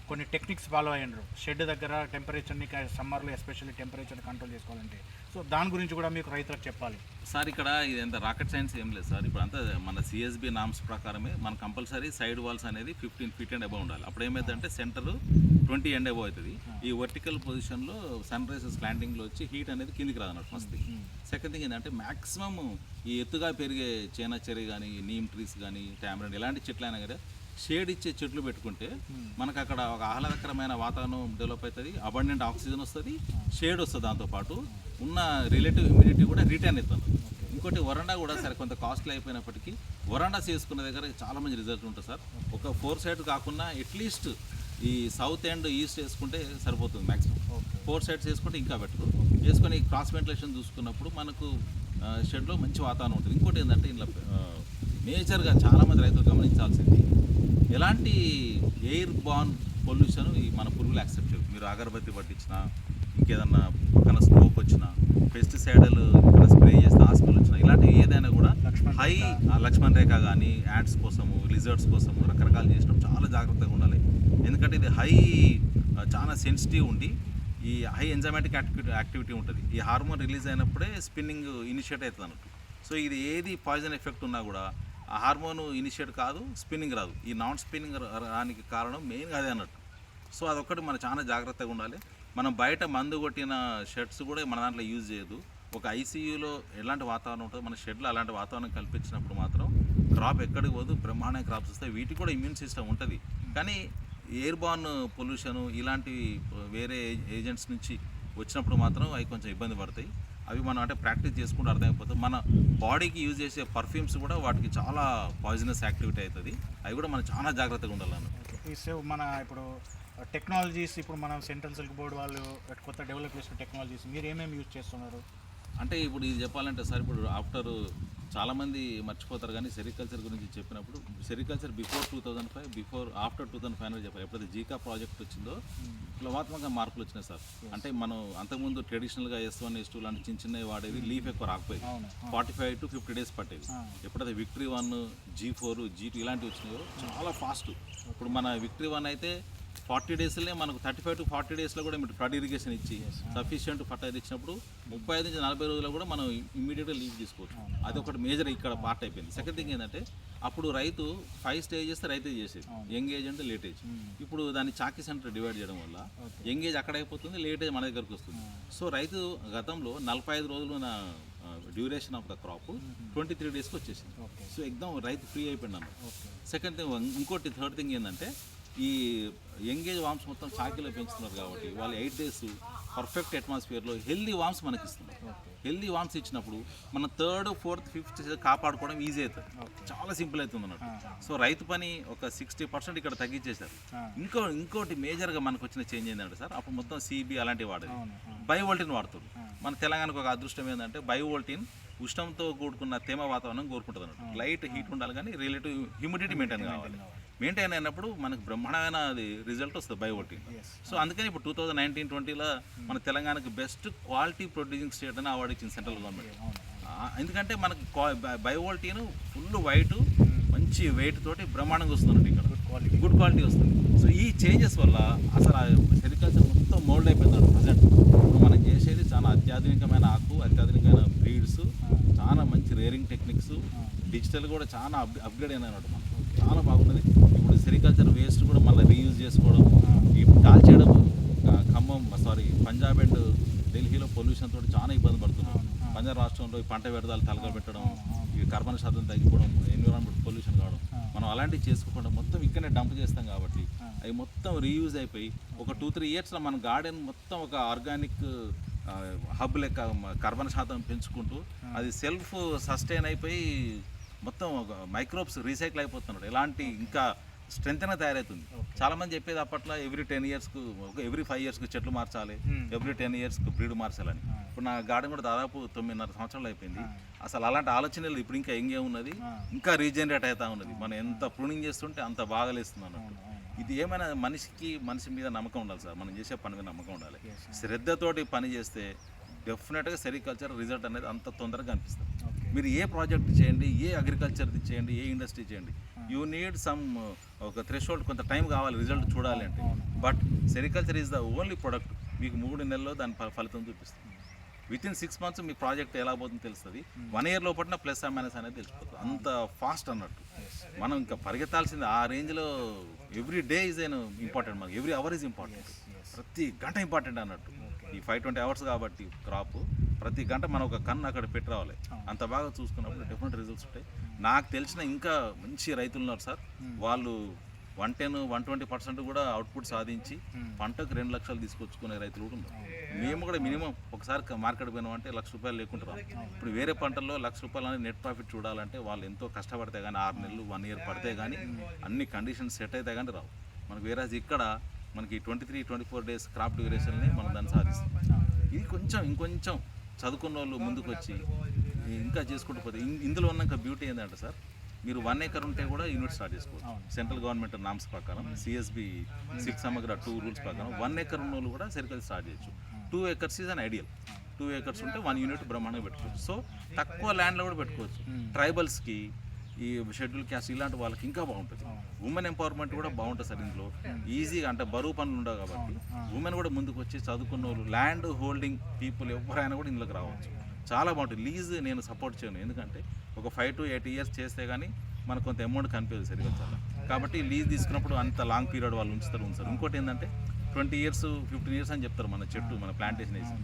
కొన్ని టెక్నిక్స్ ఫాలో అయ్యారు. షెడ్ దగ్గర టెంపరేచర్ని సమ్మర్లో ఎస్పెషల్లీ టెంపరేచర్ కంట్రోల్ చేసుకోవాలంటే, సో దాని గురించి కూడా మీకు రైతులకు చెప్పాలి సార్. ఇక్కడ ఇది ఎంత రాకెట్ సైన్స్ ఏం లేదు సార్. ఇప్పుడు అంతా మన సిఎస్బి నామ్స్ ప్రకారమే మన కంపల్సరీ సైడ్ వాల్స్ అనేది 15 feet అండ్ అబౌవ్ ఉండాలి. అప్పుడు ఏమైందంటే సెంటర్ 20 and above అవుతుంది. ఈ వర్టికల్ పొజిషన్లో సన్ రైజెస్ ప్లాంటింగ్లో వచ్చి హీట్ అనేది కిందికి రాదన్నట్టు ఫస్ట్ థింగ్. సెకండ్ థింగ్ ఏంటంటే మ్యాక్సిమం ఈ ఎత్తుగా పెరిగే చైనా చెర్రీ కానీ, నీమ్ ట్రీస్ కానీ, టామరెంట్ ఇలాంటి చెట్లు అయినా కదా షేడ్ ఇచ్చే చెట్లు పెట్టుకుంటే మనకు అక్కడ ఒక ఆహ్లాదకరమైన వాతావరణం డెవలప్ అవుతుంది, అబండెంట్ ఆక్సిజన్ వస్తుంది, షేడ్ వస్తుంది, దాంతోపాటు ఉన్న రిలేటివ్ హ్యూమిడిటీ కూడా రిటర్న్ అవుతుంది. ఇంకోటి వరండా కూడా సరే కొంత కాస్ట్లీ అయిపోయినప్పటికీ వరండాస్ చేసుకున్న దగ్గర చాలా మంచి రిజల్ట్ ఉంటుంది సార్. ఒక 4 sides కాకుండా అట్లీస్ట్ ఈ సౌత్ అండ్ ఈస్ట్ వేసుకుంటే సరిపోతుంది. మ్యాక్సిమం 4 sides వేసుకుంటే ఇంకా బెటర్. వేసుకొని క్రాస్ వెంటిలేషన్ చూసుకున్నప్పుడు మనకు షెడ్లో మంచి వాతావరణం ఉంటుంది. ఇంకోటి ఏంటంటే ఇలా మేజర్గా చాలామంది రైతులు గమనించాల్సింది, ఎలాంటి ఎయిర్ బార్న్ పొల్యూషన్ ఈ మన పురుగులు యాక్సెప్ట్ చేయవు. మీరు అగరబత్తి పట్టించినా, ఇంకేదన్నా పక్కన స్మోక్ వచ్చినా, పెస్టిసైడల్ స్ప్రే చేస్తే హాస్పిటల్ వచ్చినా, ఇలాంటి ఏదైనా కూడా హై లక్ష్మణ్ రేఖ కానీ యాడ్స్ కోసము, లిజర్డ్స్ కోసము రకరకాలు చేసినప్పుడు చాలా జాగ్రత్తగా ఉండాలి. ఎందుకంటే ఇది చాలా సెన్సిటివ్ ఉండి ఈ హై ఎంజైమాటిక్ యాక్టివిటీ ఉంటుంది. ఈ హార్మోన్ రిలీజ్ అయినప్పుడే స్పిన్నింగ్ ఇనిషియేట్ అవుతుంది అన్నట్టు. సో ఇది ఏది పాయిజన్ ఎఫెక్ట్ ఉన్నా కూడా ఆ హార్మోన్ ఇనిషియేట్ కాదు, స్పిన్నింగ్ రాదు. ఈ నాన్ స్పిన్నింగ్ రానికి కారణం మెయిన్గా అదే అన్నట్టు. సో అదొక్కటి మనం చాలా జాగ్రత్తగా ఉండాలి. మనం బయట మందు కొట్టిన షెడ్స్ కూడా మన దాంట్లో యూజ్ చేయదు. ఒక ఐసీయూలో ఎలాంటి వాతావరణం ఉంటుందో మన షెడ్లో అలాంటి వాతావరణం కల్పించినప్పుడు మాత్రం క్రాప్ ఎక్కడికి పోదు, బ్రహ్మాండమైన క్రాప్స్ వస్తాయి. వీటికి కూడా ఇమ్యూన్ సిస్టమ్ ఉంటుంది. కానీ ఎయిర్ బార్న్ పొల్యూషన్ ఇలాంటి వేరే ఏజెంట్స్ నుంచి వచ్చినప్పుడు మాత్రం అవి కొంచెం ఇబ్బంది పడతాయి. అవి మనం అంటే ప్రాక్టీస్ చేసుకుంటూ అర్థమైపోతుంది. మన బాడీకి యూజ్ చేసే పర్ఫ్యూమ్స్ కూడా వాటికి చాలా పాయిజనస్ యాక్టివిటీ అవుతుంది. అవి కూడా మనం చాలా జాగ్రత్తగా ఉండాలి. మన ఇప్పుడు టెక్నాలజీస్, ఇప్పుడు మనం సెంట్రల్ సిల్క్ బోర్డ్ వాళ్ళు కొత్త డెవలప్ చేసిన టెక్నాలజీస్ మీరు ఏమేమి యూజ్ చేస్తున్నారు? అంటే ఇప్పుడు ఇది చెప్పాలంటే సార్, ఇప్పుడు ఆఫ్టర్ చాలామంది మర్చిపోతారు కానీ సెరికల్చర్ గురించి చెప్పినప్పుడు సెరికల్చర్ బిఫోర్ 2005 ఆఫ్టర్ 2005 అని చెప్పారు. ఎప్పుడైతే జీకా ప్రాజెక్ట్ వచ్చిందో ప్లవాత్మక మార్పులు వచ్చినాయి సార్. అంటే మనం అంతకుముందు ట్రెడిషనల్గా S1 S2 లాంటి చిన్న చిన్నవి వాడేది, లీఫ్ ఎక్కువ రాకపోయేది, 45 to 50 days పట్టేది. ఎప్పుడైతే విక్టరీ 1 G4 G2 ఇలాంటివి వచ్చినాయో చాలా ఫాస్ట్. ఇప్పుడు మన విక్టరీ 1 అయితే 40 daysలే మనకు 35 to 40 daysలో కూడా మీరు ఫ్లడ్ ఇరిగేషన్ ఇచ్చి సఫిషియంట్ ఫర్టైజర్ ఇచ్చినప్పుడు 35 నుంచి 40 రోజుల్లో కూడా మనం ఇమ్మీడియట్గా లీవ్ తీసుకోవచ్చు. అది ఒకటి మేజర్ ఇక్కడ పార్ట్ అయిపోయింది. సెకండ్ థింగ్ ఏంటంటే అప్పుడు రైతు 5 stages రైతే చేసేది, యంగ్ ఏజ్ అంటే లేట్ ఏజ్. ఇప్పుడు దాన్ని చాకీ సెంటర్ డివైడ్ చేయడం వల్ల యంగ్ ఏజ్ అక్కడ అయిపోతుంది, లేట్ ఏజ్ మన దగ్గరకు వస్తుంది. సో రైతు గతంలో 45 రోజులు డ్యూరేషన్ ఆఫ్ ద క్రాప్ 23 daysకి వచ్చేసింది. సో ఎగ్దమ్ రైతు ఫ్రీ అయిపోయింది అన్నమాట. సెకండ్ థింగ్ ఇంకోటి థర్డ్ థింగ్ ఏంటంటే ఈ యంగేజ్ వామ్స్ మొత్తం చాకీలో పెంచుతున్నారు కాబట్టి వాళ్ళు 8 days పర్ఫెక్ట్ అట్మాస్ఫియర్లో హెల్దీ వామ్స్ మనకి ఇస్తున్నారు. హెల్దీ వామ్స్ ఇచ్చినప్పుడు మనం 3rd, 4th, 5th కాపాడుకోవడం ఈజీ అవుతుంది, చాలా సింపుల్ అవుతుంది అన్నట్టు. సో రైతు పని ఒక 60% ఇక్కడ తగ్గించేశారు. ఇంకోటి మేజర్గా మనకు వచ్చిన చేంజ్ ఏంటంటే సార్, అప్పుడు మొత్తం CB అలాంటివి వాడేది, బయోవోల్టిన్ వాడుతారు. మన తెలంగాణకు ఒక అదృష్టం ఏంటంటే బయోవోల్టిన్ ఉష్ణంతో కూడుకున్న తేమ వాతావరణం కోరుకుంటుంది అన్నట్టు. లైట్ హీట్ ఉండాలి కానీ రిలేటివ్ హ్యూమిడిటీ మెయింటైన్ కావాలి. మెయింటైన్ అయినప్పుడు మనకు బ్రహ్మాండమైన అది రిజల్ట్ వస్తుంది బయోవోల్టిన్. సో అందుకని ఇప్పుడు 2019-20లో మన తెలంగాణకు బెస్ట్ క్వాలిటీ ప్రొడ్యూసింగ్ స్టేట్ అని అవార్డు ఇచ్చింది సెంట్రల్ గవర్నమెంట్. ఎందుకంటే మనకు బయోవోల్టిన్ ఫుల్ వైట్ మంచి వెయిట్ తోటి బ్రహ్మాండంగా వస్తుంది ఇక్కడ, గుడ్ క్వాలిటీ వస్తుంది. సో ఈ చేంజెస్ వల్ల అసలు సెరికల్చర్ మొత్తం మోల్డ్ అయిపోయింది ప్రజెంట్. ఇప్పుడు మనం చేసేది చాలా అత్యాధునికమైన ఆకు, అత్యాధునికమైన బ్రీడ్స్, చాలా మంచి రేరింగ్ టెక్నిక్స్, డిజిటల్ కూడా చాలా అప్గ్రేడ్ అయినట్టు మనకు చాలా బాగున్నది. ఇప్పుడు సెరికల్చర్ వేస్ట్ కూడా మళ్ళీ రీయూజ్ చేసుకోవడం, ఇప్పుడు కాల్చేయడం. పంజాబ్ అండ్ ఢిల్లీలో పొల్యూషన్ తోటి చాలా ఇబ్బంది పడుతున్నాం. పంజాబ్ రాష్ట్రంలో ఈ పంట వ్యర్థాలు తలగబెట్టడం, ఈ కార్బన్ శాతం తగ్గిపోవడం, ఎన్విరాన్మెంట్ పొల్యూషన్ కావడం, మనం అలాంటివి చేసుకోకుండా మొత్తం ఇక్కడనే డంప్ చేస్తాం కాబట్టి అవి మొత్తం రీయూజ్ అయిపోయి ఒక 2-3 yearsలో మన గార్డెన్ మొత్తం ఒక ఆర్గానిక్ హబ్ లెక్క కార్బన్ శాతం పెంచుకుంటూ అది సెల్ఫ్ సస్టైన్ అయిపోయి మొత్తం మైక్రోబ్స్ రీసైకిల్ అయిపోతున్నాడు. ఎలాంటి ఇంకా స్ట్రెంత్ అయినా తయారవుతుంది. చాలామంది చెప్పేది అప్పట్లో ఎవ్రీ 10 yearsకు ఎవ్రీ 5 yearsకు చెట్లు మార్చాలి, ఎవ్రీ 10 yearsకు బ్రీడ్ మార్చాలని. ఇప్పుడు నా గార్డెన్ కూడా దాదాపు 9.5 సంవత్సరాలు అయిపోయింది. అసలు అలాంటి ఆలోచనలు ఇప్పుడు ఇంకా ఎంగే ఉన్నది, ఇంకా రీజనరేట్ అవుతా ఉన్నది. మనం ఎంత ప్రూనింగ్ చేస్తుంటే అంత బాగా లేస్తుంది అన్నట్టు. ఇది ఏమైనా మనిషి మీద నమ్మకం ఉండాలి సార్, మనం చేసే పని మీద నమ్మకం ఉండాలి. శ్రద్ధతోటి పని చేస్తే డెఫినెట్గా సెరికల్చర్ రిజల్ట్ అనేది అంత తొందరగా కనిపిస్తుంది. మీరు ఏ ప్రాజెక్ట్ చేయండి, ఏ అగ్రికల్చర్ది చేయండి, ఏ ఇండస్ట్రీ చేయండి, యూ నీడ్ సమ్ ఒక థ్రెషోల్డ్, కొంత టైం కావాలి రిజల్ట్ చూడాలి అంటే. But sericulture is the only product, మీకు 3 నెలల్లో దాని ఫలితం చూపిస్తుంది. వితిన్ 6 months మీ ప్రాజెక్ట్ ఎలా పోతుందో తెలుస్తుంది. 1 year లోపల ప్లస్ ఆర్ మైనస్ అనేది తెలిసిపోతుంది. అంత ఫాస్ట్ అన్నట్టు. మనం ఇంకా పరిగెత్తాల్సింది ఆ రేంజ్లో. Every day is an important, మనకి ఎవ్రీ అవర్ ఈజ్ ఇంపార్టెంట్, ప్రతి గంట ఇంపార్టెంట్ అన్నట్టు. ఈ 520 hours కాబట్టి క్రాప్ ప్రతి గంట మనం ఒక కన్ను అక్కడ పెట్టి రావాలి. అంత బాగా చూసుకున్నప్పుడు డెఫినెట్ రిజల్ట్స్ ఉంటాయి. నాకు తెలిసిన ఇంకా మంచి రైతులు ఉన్నారు సార్, వాళ్ళు 110-120% కూడా అవుట్పుట్ సాధించి పంటకు 2 లక్షలు తీసుకొచ్చుకునే రైతులు కూడా ఉన్నారు. మేము కూడా మినిమం ఒకసారి మార్కెట్ పోయినామంటే ₹1,00,000 లేకుండా రావు. ఇప్పుడు వేరే పంటల్లో ₹1,00,000 అనేది నెట్ ప్రాఫిట్ చూడాలంటే వాళ్ళు ఎంతో కష్టపడితే కానీ 6 నెలలు 1 year పడితే కానీ అన్ని కండిషన్స్ సెట్ అయితే కానీ రావు మనకు. వేరే ఇక్కడ మనకి 23-24 days క్రాప్ డ్యూరేషన్ని మనం దాన్ని సాధిస్తాం. ఇది ఇంకొంచెం చదువుకున్న వాళ్ళు ముందుకు వచ్చి ఇంకా చేసుకుంటూ పోతే ఇందులో ఉన్న బ్యూటీ ఏంటంటే సార్, మీరు 1 acre ఉంటే కూడా యూనిట్ స్టార్ట్ చేసుకోవచ్చు. సెంట్రల్ గవర్నమెంట్ నామ్స్ ప్రకారం CSB 6 సమగ్ర 2 rules ప్రకారం 1 acre ఉన్న వాళ్ళు కూడా సెరికల్చర్ స్టార్ట్ చేయొచ్చు. 2 acres is an ideal. 2 acres ఉంటే 1 unit బ్రహ్మాండంగా పెట్టుకోవచ్చు. సో తక్కువ ల్యాండ్లో కూడా పెట్టుకోవచ్చు. ట్రైబల్స్కి, ఈ షెడ్యూల్ క్యాస్ట్ ఇలాంటి వాళ్ళకి ఇంకా బాగుంటుంది. ఉమెన్ ఎంపవర్మెంట్ కూడా బాగుంటుంది సార్ ఇందులో. ఈజీగా అంటే బరువు పనులు ఉండవు కాబట్టి ఉమెన్ కూడా ముందుకు వచ్చి చదువుకున్న వాళ్ళు, ల్యాండ్ హోల్డింగ్ పీపుల్ ఎవరైనా కూడా ఇందులోకి రావచ్చు. చాలా బాగుంటుంది. లీజ్ నేను సపోర్ట్ చేయను, ఎందుకంటే ఒక 5 to 8 years చేస్తే కానీ మనకు కొంత అమౌంట్ కనిపించదు సెరికల్చర్లో. కాబట్టి లీజ్ తీసుకున్నప్పుడు అంత లాంగ్ పీరియడ్ వాళ్ళు ఉంచుతారు. ఇంకోటి ఏంటంటే 20 years 15 years అని చెప్తారు మన చెట్టు, మన ప్లాంటేషన్ వేసి.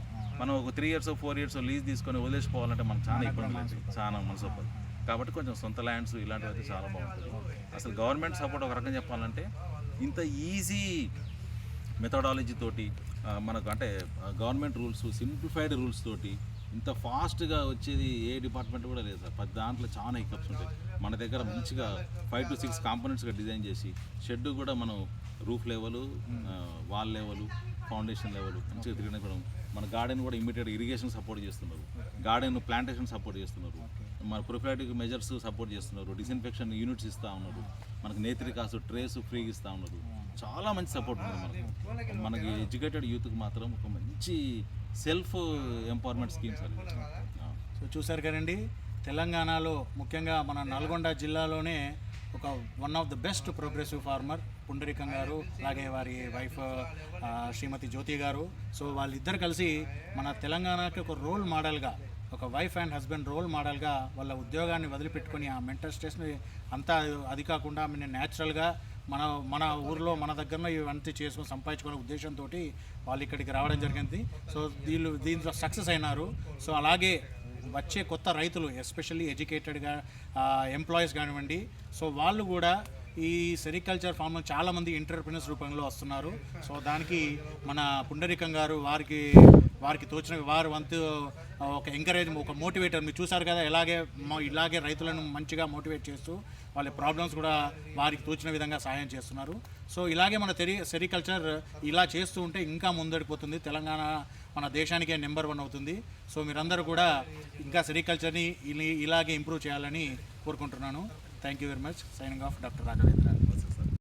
మనం ఒక 3 years 4 years లీజ్ తీసుకొని వదిలేసిపోవాలంటే మనకు చాలా ఇబ్బంది లేదు, చాలా మనసు ఒప్పదు. కాబట్టి కొంచెం సొంత ల్యాండ్స్ ఇలాంటివి అయితే చాలా బాగుంటుంది. అసలు గవర్నమెంట్ సపోర్ట్ ఒక రకంగా చెప్పాలంటే ఇంత ఈజీ మెథడాలజీ తోటి మనకు, అంటే గవర్నమెంట్ రూల్స్, సింప్లిఫైడ్ రూల్స్ తోటి ఇంత ఫాస్ట్గా వచ్చేది ఏ డిపార్ట్మెంట్ కూడా లేదు సార్. ప్రతి దాంట్లో చాలా హికప్స్ ఉంటాయి. మన దగ్గర మంచిగా 5 to 6 కాంపోనెంట్స్గా డిజైన్ చేసి షెడ్ కూడా మనం roof level, wall level, foundation level మంచిగా తిరగడం. మన గార్డెన్ కూడా ఇమీడియట్ ఇరిగేషన్ సపోర్ట్ చేస్తున్నారు, గార్డెన్ ప్లాంటేషన్ సపోర్ట్ చేస్తున్నారు. మన ప్రొఫైలాటిక్ మెజర్స్ సపోర్ట్ చేస్తున్నారు, డిస్ఇన్ఫెక్షన్ యూనిట్స్ ఇస్తూ ఉన్నారు, మనకు నేత్రికాసు ట్రేస్ ఫ్రీగా ఇస్తూ ఉన్నారు. చాలా మంచి సపోర్ట్ ఉంది మనకి ఎడ్యుకేటెడ్ యూత్కి మాత్రం ఒక మంచి సెల్ఫ్ ఎంపవర్మెంట్ స్కీమ్స్ అవి. సో చూసారు కదండి, తెలంగాణలో ముఖ్యంగా మన నల్గొండ జిల్లాలోనే ఒక one of the best progressive farmer Pundarikam garu, అలాగే వారి వైఫ్ శ్రీమతి జ్యోతి గారు. సో వాళ్ళిద్దరు కలిసి మన తెలంగాణకి ఒక రోల్ మోడల్గా, ఒక వైఫ్ అండ్ హస్బెండ్ రోల్ మోడల్గా వాళ్ళ ఉద్యోగాన్ని వదిలిపెట్టుకొని ఆ మెంటల్ స్ట్రెస్ని అంతా అది కాకుండా న్యాచురల్గా మన ఊరిలో మన దగ్గరలో ఇవంతా చేసుకొని సంపాదించుకునే ఉద్దేశంతో వాళ్ళు ఇక్కడికి రావడం జరిగింది. సో దీంట్లో సక్సెస్ అయినారు. సో అలాగే వచ్చే కొత్త రైతులు, ఎస్పెషల్లీ ఎడ్యుకేటెడ్గా ఎంప్లాయీస్ కానివ్వండి, సో వాళ్ళు కూడా ఈ సెరికల్చర్ ఫామ్లో చాలామంది ఎంటర్‌ప్రెన్యూర్స్ రూపంలో వస్తున్నారు. సో దానికి మన పుండరీకం గారు వారికి తోచిన వారి వంతు ఒక ఎంకరేజ్, ఒక మోటివేటర్. మీరు చూసారు కదా, ఇలాగే రైతులను మంచిగా మోటివేట్ చేస్తూ వాళ్ళ ప్రాబ్లమ్స్ కూడా వారికి తోచిన విధంగా సహాయం చేస్తున్నారు. సో ఇలాగే మన సెరికల్చర్ ఇలా చేస్తూ ఉంటే ఇంకా ముందడిపోతుంది. తెలంగాణ మన దేశానికే నెంబర్ 1 అవుతుంది. సో మీరందరూ కూడా ఇంకా సెరికల్చర్ని ఇలాగే ఇంప్రూవ్ చేయాలని కోరుకుంటున్నాను. Thank you very much. Signing off doctor Raghavendra.